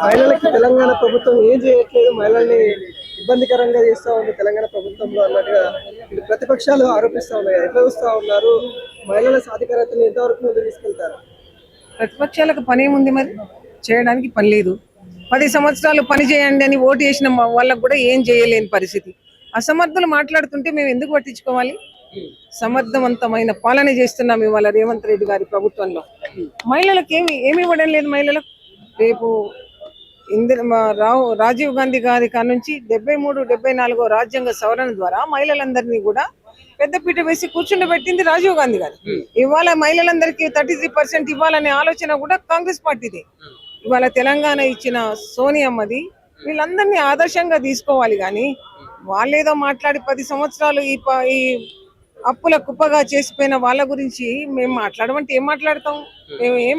మహిళలకి తెలంగాణ ప్రభుత్వం ఏం చేయట్లేదు, మహిళల్ని ఇబ్బందికరంగా చేస్తా ఉంది తెలంగాణ ప్రభుత్వంలో అన్నట్టుగా ఇటు ప్రతిపక్షాలు ఆరోపిస్తా ఉన్నాయి. ఎట్లా చూస్తా ఉన్నారు? మహిళల సాధికారతను ఎంతవరకు ముందు తీసుకెళ్తారు? ప్రతిపక్షాలకు పని ఏముంది, మరి చేయడానికి పని లేదు. 10 సంవత్సరాలు పని చేయండి అని ఓటు వేసిన వాళ్ళకు కూడా ఏం చేయలేని పరిస్థితి. అసమర్థులు మాట్లాడుతుంటే మేము ఎందుకు పట్టించుకోవాలి? సమర్థవంతమైన పాలన చేస్తున్నాం ఇవాళ రేవంత్ రెడ్డి గారి ప్రభుత్వంలో. మహిళలకు ఏమి ఇవ్వడం లేదు. మహిళలకు రేపు రాజీవ్ గాంధీ గారి కానుంచి 73, 74 రాజ్యాంగ సవరణ ద్వారా మహిళలందరినీ కూడా పెద్దపీట వేసి కూర్చుండబెట్టింది రాజీవ్ గాంధీ గారు. ఇవాళ మహిళలందరికీ 33% ఇవ్వాలనే ఆలోచన కూడా కాంగ్రెస్ పార్టీది. ఇవాళ తెలంగాణ ఇచ్చిన సోనియమ్మది. వీళ్ళందరినీ ఆదర్శంగా తీసుకోవాలి. కానీ వాళ్ళేదో మాట్లాడి 10 సంవత్సరాలు ఈ అప్పుల కుప్పగా చేసిపోయిన వాళ్ళ గురించి మేము మాట్లాడమంటే ఏం మాట్లాడతాం? మేము ఏం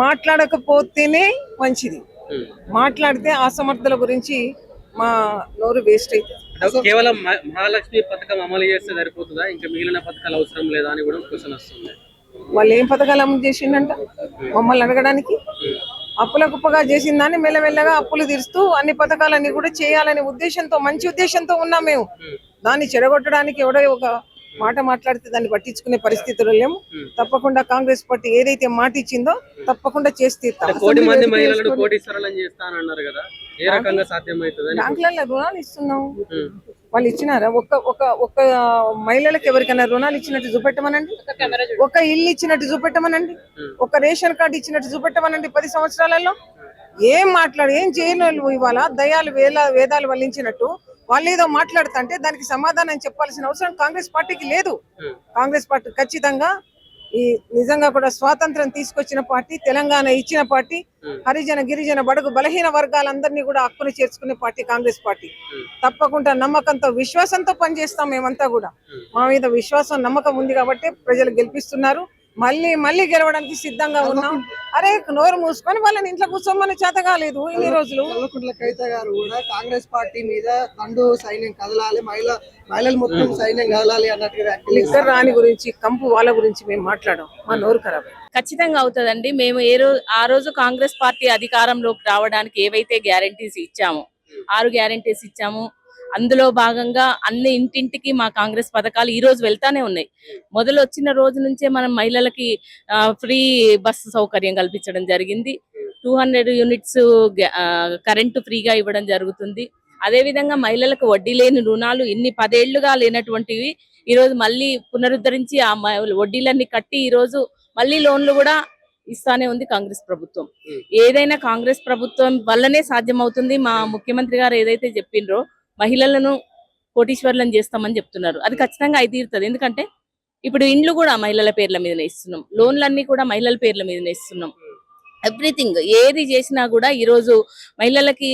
మాట్లాడకపోతేనే మంచిది. మాట్లాడితే అసమర్థుల గురించి మా నోరు వేస్ట్ అవుతుంది. కేవలం మహాలక్ష్మి పథకం అమలు చేస్తే సరిపోతుందా, ఇంకా మిగిలిన పథకాలు అవసరం లేదా అని కూడా క్వశ్చన్ వస్తుంది. వాళ్ళు ఏం పథకాలు అమలు చేసిందంట మమ్మల్ని అడగడానికి? అప్పుల కుప్పగా చేసిన దాన్ని మెల్లమెల్లగా అప్పులు తీరుస్తూ అన్ని పథకాలన్నీ కూడా చేయాలనే ఉద్దేశంతో, మంచి ఉద్దేశంతో ఉన్నాం మేము. దాన్ని చెడగొట్టడానికి ఎవడో ఒక మాట మాట్లాడితే దాన్ని పట్టించుకునే పరిస్థితులు లేము. తప్పకుండా కాంగ్రెస్ పార్టీ ఏదైతే మాట ఇచ్చిందో తప్పకుండా చేసి తీరుతాం. బ్యాంకులలో రుణాలు ఇస్తున్నాం. వాళ్ళు ఇచ్చినారా? ఒక్క మహిళలకు ఎవరికైనా రుణాలు ఇచ్చినట్టు చూపెట్టమనండి. ఒక ఇల్లు ఇచ్చినట్టు చూపెట్టమనండి. ఒక రేషన్ కార్డు ఇచ్చినట్టు చూపెట్టమనండి. 10 సంవత్సరాలలో ఏం చేయను. ఇవాళ దయాలు వేదాలు వల్లించినట్టు వాళ్ళు ఏదో మాట్లాడుతుంటే దానికి సమాధానం చెప్పాల్సిన అవసరం కాంగ్రెస్ పార్టీకి లేదు. కాంగ్రెస్ పార్టీ ఖచ్చితంగా నిజంగా కూడా స్వాతంత్రం తీసుకొచ్చిన పార్టీ, తెలంగాణ ఇచ్చిన పార్టీ, హరిజన గిరిజన బడుగు బలహీన వర్గాలందరినీ కూడా హక్కును చేర్చుకునే పార్టీ కాంగ్రెస్ పార్టీ. తప్పకుండా నమ్మకంతో, విశ్వాసంతో పనిచేస్తాం. మేమంతా కూడా మా మీద విశ్వాసం, నమ్మకం ఉంది కాబట్టి ప్రజలు గెలిపిస్తున్నారు. మళ్ళీ గెలవడానికి సిద్ధంగా ఉన్నాం. అరే నోరు మూసుకొని వాళ్ళని ఇంట్లో కూర్చోమని చేత కాలేదు ఇన్ని రోజులు. కవిత గారు కూడా కాంగ్రెస్ పార్టీ మీద దండు సైన్యం కదలాలి, మహిళలు మొత్తం సైన్యం కదలాలి అన్నట్టుగా లిక్కర్ రాని గురించి, కంపు వాళ్ళ గురించి మేము మాట్లాడాం. మా నోరు ఖరాబ్. ఖచ్చితంగా అవుతుందండి. మేము ఆ రోజు కాంగ్రెస్ పార్టీ అధికారంలోకి రావడానికి ఏవైతే గ్యారంటీస్ ఇచ్చామో, 6 గ్యారంటీస్ ఇచ్చాము. అందులో భాగంగా అన్ని ఇంటింటికి మా కాంగ్రెస్ పథకాలు ఈ రోజు వెళ్తానే ఉన్నాయి. మొదలు వచ్చిన రోజు నుంచే మనం మహిళలకి ఫ్రీ బస్సు సౌకర్యం కల్పించడం జరిగింది. 200 యూనిట్స్ కరెంటు ఫ్రీగా ఇవ్వడం జరుగుతుంది. అదేవిధంగా మహిళలకు వడ్డీ లేని రుణాలు ఇన్ని 10 ఏళ్లుగా లేనటువంటివి ఈ రోజు మళ్ళీ పునరుద్ధరించి ఆ వడ్డీలన్నీ కట్టి ఈ రోజు మళ్ళీ లోన్లు కూడా ఇస్తానే ఉంది కాంగ్రెస్ ప్రభుత్వం. ఏదైనా కాంగ్రెస్ ప్రభుత్వం వల్లనే సాధ్యమవుతుంది. మా ముఖ్యమంత్రి గారు ఏదైతే చెప్పిండ్రో మహిళలను కోటీశ్వర్లను చేస్తామని చెప్తున్నారు. అది ఖచ్చితంగా అయి తీరుతుంది. ఎందుకంటే ఇప్పుడు ఇండ్లు కూడా మహిళల పేర్ల మీదనే ఇస్తున్నాం, లోన్లన్నీ కూడా మహిళల పేర్ల మీదనే ఇస్తున్నాం. ఎవ్రీథింగ్ ఏది చేసినా కూడా ఈరోజు మహిళలకి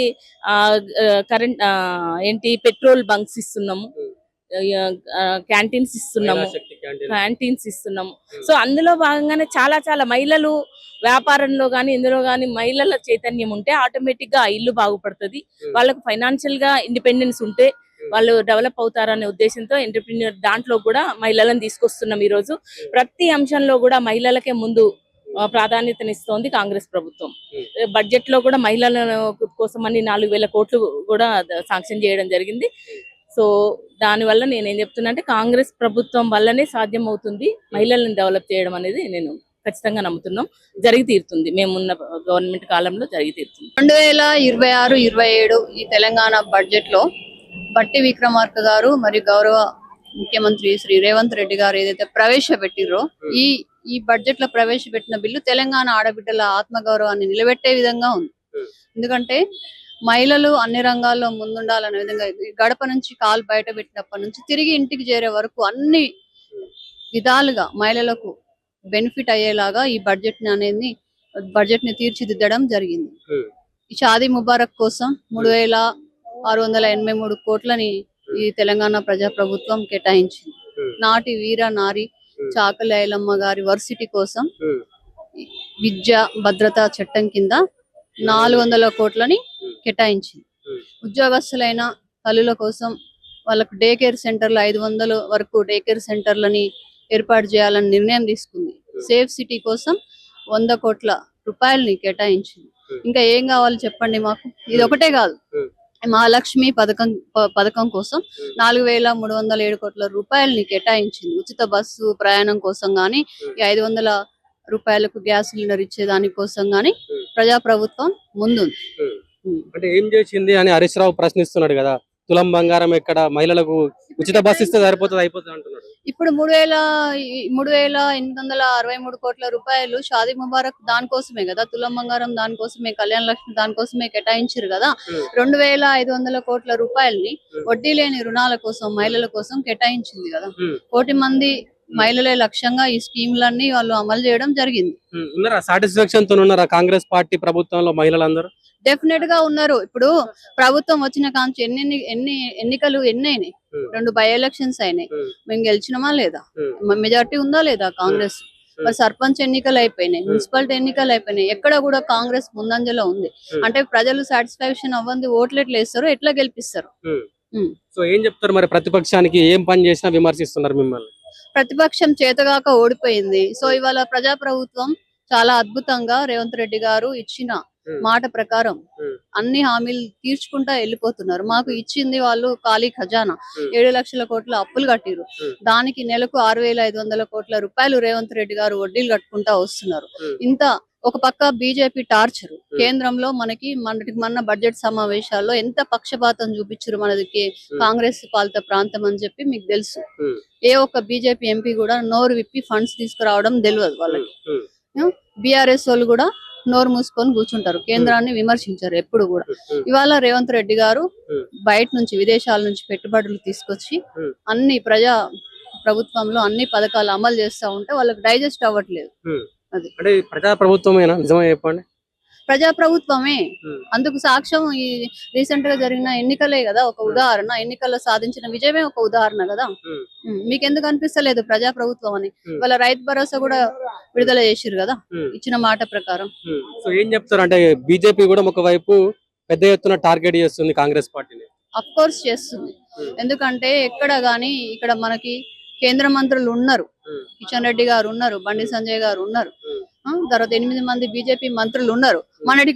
పెట్రోల్ బంక్స్ ఇస్తున్నాము, క్యాంటీన్స్ ఇస్తున్నాము. సో అందులో భాగంగానే చాలా మహిళలు వ్యాపారంలో గానీ ఇందులో గానీ మహిళల చైతన్యం ఉంటే ఆటోమేటిక్ గా ఇల్లు బాగుపడుతుంది. వాళ్ళకు ఫైనాన్షియల్ గా ఇండిపెండెన్స్ ఉంటే వాళ్ళు డెవలప్ అవుతారనే ఉద్దేశంతో ఎంటర్‌ప్రెన్యూర్ దాంట్లో కూడా మహిళలను తీసుకొస్తున్నాం. ఈ రోజు ప్రతి అంశంలో కూడా మహిళలకే ముందు ప్రాధాన్యతనిస్తోంది కాంగ్రెస్ ప్రభుత్వం. బడ్జెట్ లో కూడా మహిళల కోసం అని 4,000 కోట్లు కూడా శాంక్షన్ చేయడం జరిగింది. సో దానివల్ల నేనేం చెప్తున్నా అంటే కాంగ్రెస్ ప్రభుత్వం వల్లనే సాధ్యం అవుతుంది మహిళలను డెవలప్ చేయడం అనేది. నేను ఖచ్చితంగా నమ్ముతున్నాం, జరిగి తీరుతుంది. మేమున్న గవర్నమెంట్ కాలంలో జరిగి తీరుతుంది. 2026-27 ఈ తెలంగాణ బడ్జెట్ లో బట్టి విక్రమార్క గారు మరియు గౌరవ ముఖ్యమంత్రి శ్రీ రేవంత్ రెడ్డి గారు ఏదైతే ప్రవేశపెట్టిరో ఈ బడ్జెట్ లో ప్రవేశపెట్టిన బిల్లు తెలంగాణ ఆడబిడ్డల ఆత్మగౌరవాన్ని నిలబెట్టే విధంగా ఉంది. ఎందుకంటే మహిళలు అన్ని రంగాల్లో ముందుండాలనే విధంగా గడప నుంచి కాలు బయట పెట్టినప్పటి నుంచి తిరిగి ఇంటికి చేరే వరకు అన్ని విధాలుగా మహిళలకు బెనిఫిట్ అయ్యేలాగా ఈ బడ్జెట్ ని తీర్చిదిద్దడం జరిగింది. ఈ షాదీ ముబారక్ కోసం 3,683 కోట్లని ఈ తెలంగాణ ప్రజాప్రభుత్వం కేటాయించింది. నాటి వీర నారి చాకలి ఐలమ్మ గారి వర్సిటీ కోసం విద్యా భద్రతా చట్టం కింద 400 కోట్లని కేటాయించింది. ఉద్యోగస్తులైన తల్లుల కోసం వాళ్ళకు డే కేర్ సెంటర్లు 500 వరకు డే కేర్ సెంటర్లని ఏర్పాటు చేయాలని నిర్ణయం తీసుకుంది. సేఫ్ సిటీ కోసం 100 కోట్ల రూపాయలని కేటాయించింది. ఇంకా ఏం కావాలి చెప్పండి మాకు? ఇది ఒకటే కాదు, మహాలక్ష్మి పథకం కోసం 4,307 కోట్ల రూపాయలని కేటాయించింది. ఉచిత బస్సు ప్రయాణం కోసం గానీ, 500 రూపాయలకు గ్యాస్ సిలిండర్ ఇచ్చే దానికోసం గానీ ప్రజాప్రభుత్వం ముందుంది. అంటే ఏం చేసింది అని హరీష్ రావు ప్రశ్నిస్తున్నాడు కదా, తులం బంగారం ఎక్కడ, మహిళలకు ఉచిత బస్సు ఇస్తే సరిపోతుంది అయిపోతుంది అంటున్నాడు. ఇప్పుడు 3,863 కోట్ల రూపాయలు షాదీ ముబారక్ దానికోసమే కదా, తులం బంగారం దానికోసమే, కళ్యాణ లక్ష్మి దానికోసమే కేటాయించారు కదా. 2,500 కోట్ల రూపాయలని వడ్డీ లేని రుణాల కోసం మహిళల కోసం కేటాయించింది కదా. 1 కోటి మంది మహిళలే లక్ష్యంగా ఈ స్కీములన్నీ వాళ్ళు అమలు చేయడం జరిగింది. ఉన్నారా సాటిస్ఫాక్షన్ తో ఉన్నారా కాంగ్రెస్ పార్టీ ప్రభుత్వంలో మహిళలందరూ? డెఫినెట్ గా ఉన్నారు. ఇప్పుడు ప్రభుత్వం వచ్చిన కాంచి ఎన్ని ఎన్నికలు అయినాయి? 2 బై ఎలక్షన్స్ అయినాయి. మేము గెలిచినామా లేదా? మెజార్టీ ఉందా లేదా కాంగ్రెస్? మరి సర్పంచ్ ఎన్నికలు అయిపోయినాయి, మున్సిపాలిటీ ఎన్నికలు అయిపోయినాయి. ఎక్కడ కూడా కాంగ్రెస్ ముందంజలో ఉంది. అంటే ప్రజలు సాటిస్ఫాక్షన్ అవ్వంది ఓట్లు ఎట్లా వేస్తారు, ఎట్లా గెలిపిస్తారు? సో ఏం చెప్తారు మరి? ప్రతిపక్షానికి ఏం పని చేసినా విమర్శిస్తున్నారు మిమ్మల్ని. ప్రతిపక్షం చేతగాక ఓడిపోయింది. సో ఇవాళ ప్రజాప్రభుత్వం చాలా అద్భుతంగా రేవంత్ రెడ్డి గారు ఇచ్చిన మాట ప్రకారం అన్ని హామీలు తీర్చుకుంటా వెళ్ళిపోతున్నారు. మాకు ఇచ్చింది వాళ్ళు ఖాళీ ఖజానా 7 లక్షల కోట్ల అప్పులు కట్టిరు. దానికి నెలకు 6,500 కోట్ల రూపాయలు రేవంత్ రెడ్డి గారు వడ్డీలు కట్టుకుంటా వస్తున్నారు. ఇంత ఒక పక్క బీజేపీ టార్చర్, కేంద్రంలో మన బడ్జెట్ సమావేశాల్లో ఎంత పక్షపాతం చూపించారు మనకి కాంగ్రెస్ పాలిత ప్రాంతం అని చెప్పి మీకు తెలుసు. ఏ ఒక్క బీజేపీ ఎంపీ కూడా నోరు విప్పి ఫండ్స్ తీసుకురావడం తెలియదు వాళ్ళకి. బీఆర్ఎస్ వాళ్ళు కూడా నోరు మూసుకొని కూర్చుంటారు, కేంద్రాన్ని విమర్శించారు ఎప్పుడు కూడా. ఇవాళ రేవంత్ రెడ్డి గారు బయట నుంచి విదేశాల నుంచి పెట్టుబడులు తీసుకొచ్చి అన్ని ప్రభుత్వంలో అన్ని పథకాలు అమలు చేస్తా ఉంటే వాళ్ళకి డైజెస్ట్ అవ్వట్లేదు. అది అంటే ప్రజా ప్రభుత్వమేనా? నిజమే చెప్పండి. ప్రజాప్రభుత్వమే. అందుకు సాక్ష్యం ఈ రీసెంట్ గా జరిగిన ఎన్నికలే కదా ఒక ఉదాహరణ. ఎన్నికల్లో సాధించిన విజయమే ఒక ఉదాహరణ కదా. మీకెందుకు అనిపిస్తలేదు ప్రజాప్రభుత్వం అని? వాళ్ళ రైతు భరోసా కూడా విడుదల చేసిరు కదా ఇచ్చిన మాట ప్రకారం. సో ఏం చెప్తారు అంటే బీజేపీ కూడా ఒకవైపు పెద్ద ఎత్తున టార్గెట్ చేస్తుంది కాంగ్రెస్ పార్టీని. అఫ్ కోర్స్ చేస్తుంది. ఎందుకంటే ఎక్కడ గానీ ఇక్కడ మనకి కేంద్ర మంత్రులు ఉన్నారు, కిషన్ రెడ్డి గారు ఉన్నారు, బండి సంజయ్ గారు ఉన్నారు, తర్వాత 8 మంది బీజేపీ మంత్రులు ఉన్నారు.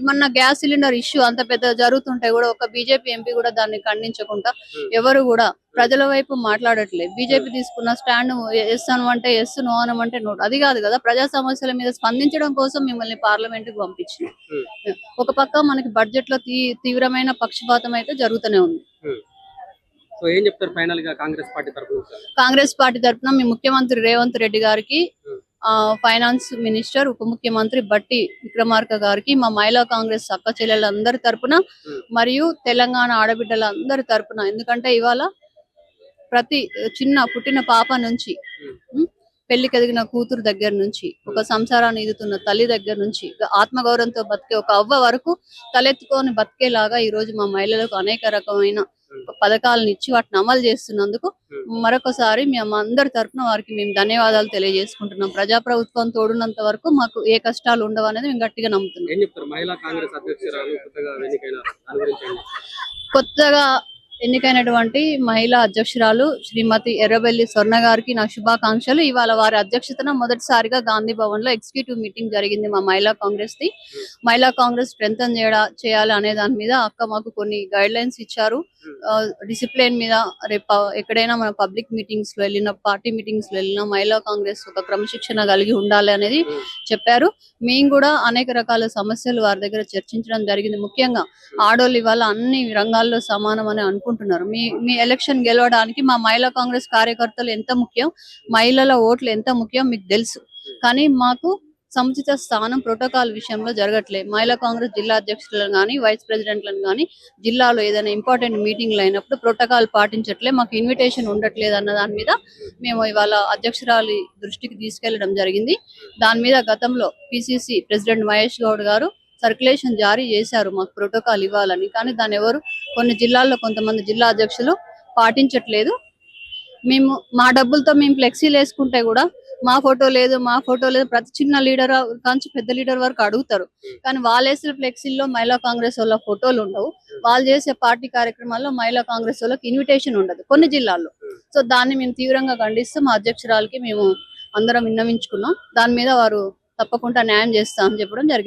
మొన్న గ్యాస్ సిలిండర్ ఇష్యూ అంత పెద్ద జరుగుతుంటే కూడా ఒక బీజేపీ ఎంపీ కూడా దాన్ని ఖండించకుండా ఎవరు కూడా ప్రజల వైపు మాట్లాడట్లేదు. బీజేపీ తీసుకున్న స్టాండ్ ఎస్ అనమంటే ఎస్, నో అనమంటే నో. అది కాదు కదా, ప్రజా సమస్యల మీద స్పందించడం కోసం మిమ్మల్ని పార్లమెంట్ కు పంపించింది. ఒక పక్క మనకి బడ్జెట్ లో తీవ్రమైన పక్షపాతం అయితే జరుగుతూనే ఉంది. సో ఏం చెప్తారు ఫైనల్ గా కాంగ్రెస్ పార్టీ తరఫున? కాంగ్రెస్ పార్టీ తరఫున మీ ముఖ్యమంత్రి రేవంత్ రెడ్డి గారికి, ఫైనాన్స్ మినిస్టర్ ఉప ముఖ్యమంత్రి బట్టి విక్రమార్క గారికి, మా మహిళా కాంగ్రెస్ అక్క చెల్లెలందరి తరపున మరియు తెలంగాణ ఆడబిడ్డలందరి తరపున, ఎందుకంటే ఇవాళ ప్రతి చిన్న పుట్టిన పాప నుంచి పెళ్లికి ఎదిగిన కూతురు దగ్గర నుంచి, ఒక సంసారాన్ని ఈదుతున్న తల్లి దగ్గర నుంచి, ఆత్మగౌరవంతో బతికే ఒక అవ్వ వరకు తలెత్తుకొని బతికేలాగా ఈ రోజు మా మహిళలకు అనేక రకమైన పథకాలను ఇచ్చి వాటిని అమలు చేస్తున్నందుకు మరొకసారి మేము అందరి తరఫున వారికి మేము ధన్యవాదాలు తెలియజేసుకుంటున్నాం. ప్రజాప్రభుత్వం తోడున్నంత వరకు మాకు ఏ కష్టాలు ఉండవు అనేది మేము గట్టిగా నమ్ముతున్నాం. కొత్తగా ఎన్నికైనటువంటి మహిళా అధ్యక్షురాలు శ్రీమతి ఎర్రబెల్లి స్వర్ణ గారికి నా శుభాకాంక్షలు. ఇవాళ వారి అధ్యక్షతన మొదటిసారిగా గాంధీ భవన్ లో ఎగ్జిక్యూటివ్ మీటింగ్ జరిగింది మా మహిళా కాంగ్రెస్ ది. మహిళా కాంగ్రెస్ స్ట్రెంథన్ చేయాలి అనే దాని మీద అక్క మాకు కొన్ని గైడ్ లైన్స్ ఇచ్చారు. డిసిప్లిన్ మీద రేపు ఎక్కడైనా మన పబ్లిక్ మీటింగ్స్ లో వెళ్ళిన, పార్టీ మీటింగ్స్ లో వెళ్ళిన మహిళా కాంగ్రెస్ ఒక క్రమశిక్షణ కలిగి ఉండాలి అనేది చెప్పారు. మేము కూడా అనేక రకాల సమస్యలు వారి దగ్గర చర్చించడం జరిగింది. ముఖ్యంగా ఆడోళ్ళు ఇవాళ అన్ని రంగాల్లో సమానం అని అనుకుంటున్నారు. మీ ఎలక్షన్ గెలవడానికి మా మహిళా కాంగ్రెస్ కార్యకర్తలు ఎంత ముఖ్యం, మహిళల ఓట్లు ఎంత ముఖ్యం మీకు తెలుసు. కానీ మాకు సముచిత స్థానం ప్రోటోకాల్ విషయంలో జరగట్లేదు. మహిళా కాంగ్రెస్ జిల్లా అధ్యక్షులను కానీ వైస్ ప్రెసిడెంట్లను కానీ జిల్లాలో ఏదైనా ఇంపార్టెంట్ మీటింగ్లు అయినప్పుడు ప్రోటోకాల్ పాటించట్లే, మాకు ఇన్విటేషన్ ఉండట్లేదు అన్న దాని మీద మేము ఇవాళ అధ్యక్షురాలి దృష్టికి తీసుకెళ్లడం జరిగింది. దాని మీద గతంలో పిసిసి ప్రెసిడెంట్ మహేష్ గౌడ్ గారు సర్క్యులేషన్ జారీ చేశారు మాకు ప్రోటోకాల్ ఇవ్వాలని. కానీ దాని ఎవరు కొన్ని జిల్లాల్లో కొంతమంది జిల్లా అధ్యక్షులు పాటించట్లేదు. మేము మా డబ్బులతో మేము ఫ్లెక్సీలు వేసుకుంటే కూడా మా ఫోటో లేదు, మా ఫోటో లేదు, ప్రతి చిన్న లీడర్ కాంచి పెద్ద లీడర్ వరకు అడుగుతారు. కానీ వాళ్ళు వేసిన ఫ్లెక్సీల్లో మహిళా కాంగ్రెస్ వాళ్ళ ఫోటోలు ఉండవు. వాళ్ళు చేసే పార్టీ కార్యక్రమాల్లో మహిళా కాంగ్రెస్ వాళ్ళకి ఇన్విటేషన్ ఉండదు కొన్ని జిల్లాల్లో. సో దాన్ని మేము తీవ్రంగా ఖండిస్తూ మా అధ్యక్షురాలకి మేము అందరం విన్నవించుకున్నాం. దాని మీద వారు తప్పకుండా న్యాయం చేస్తా అని చెప్పడం జరిగింది.